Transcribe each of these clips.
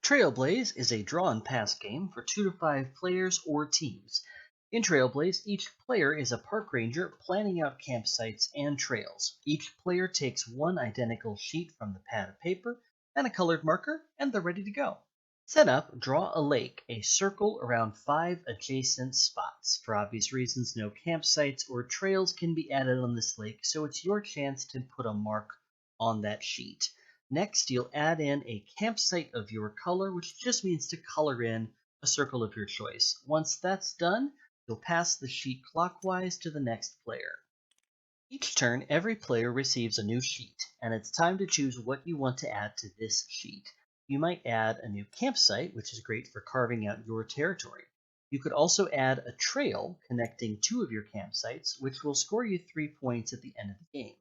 Trailblaze is a draw and pass game for 2 to 5 players or teams. In Trailblaze, each player is a park ranger planning out campsites and trails. Each player takes one identical sheet from the pad of paper and a colored marker, and they're ready to go. Set up, draw a lake, a circle around 5 adjacent spots. For obvious reasons, no campsites or trails can be added on this lake, so it's your chance to put a mark on that sheet. Next, you'll add in a campsite of your color, which just means to color in a circle of your choice. Once that's done, you'll pass the sheet clockwise to the next player. Each turn, every player receives a new sheet, and it's time to choose what you want to add to this sheet. You might add a new campsite, which is great for carving out your territory. You could also add a trail connecting 2 of your campsites, which will score you 3 points at the end of the game.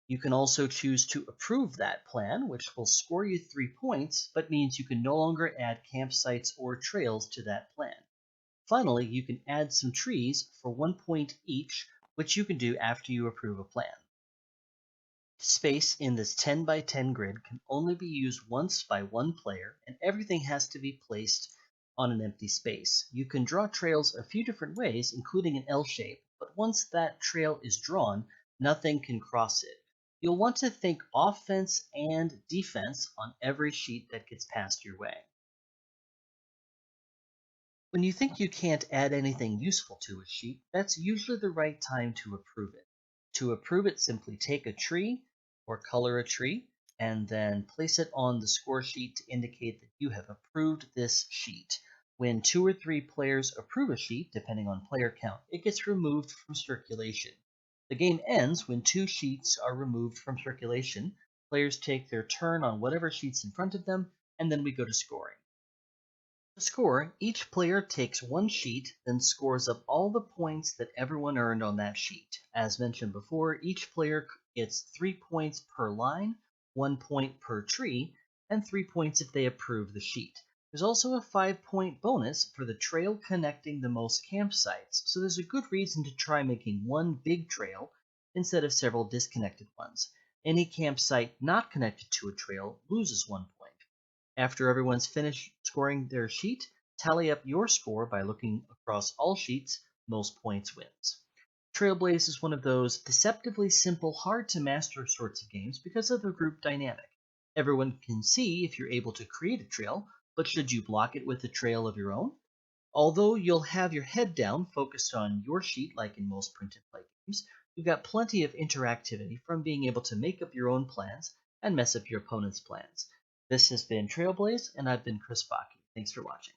You can also choose to approve that plan, which will score you 3 points, but means you can no longer add campsites or trails to that plan. Finally, you can add some trees for 1 point each, which you can do after you approve a plan. Space in this 10 by 10 grid can only be used once by one player, and everything has to be placed on an empty space. You can draw trails a few different ways, including an L shape, but once that trail is drawn, nothing can cross it. You'll want to think offense and defense on every sheet that gets passed your way. When you think you can't add anything useful to a sheet, that's usually the right time to approve it. To approve it, simply take a tree or color a tree and then place it on the score sheet to indicate that you have approved this sheet. When 2 or 3 players approve a sheet, depending on player count, it gets removed from circulation. The game ends when 2 sheets are removed from circulation. Players take their turn on whatever sheet's in front of them, and then we go to scoring. To score, each player takes 1 sheet, then scores up all the points that everyone earned on that sheet. As mentioned before, each player gets 3 points per line, 1 point per tree, and 3 points if they approve the sheet. There's also a 5-point bonus for the trail connecting the most campsites, so there's a good reason to try making one big trail instead of several disconnected ones. Any campsite not connected to a trail loses 1 point. After everyone's finished scoring their sheet, tally up your score by looking across all sheets. Most points wins. Trailblaze is one of those deceptively simple, hard to master sorts of games because of the group dynamic. Everyone can see if you're able to create a trail, but should you block it with a trail of your own? Although you'll have your head down focused on your sheet like in most print and play games, you've got plenty of interactivity from being able to make up your own plans and mess up your opponent's plans. This has been Trailblaze, and I've been Chris Bakke. Thanks for watching.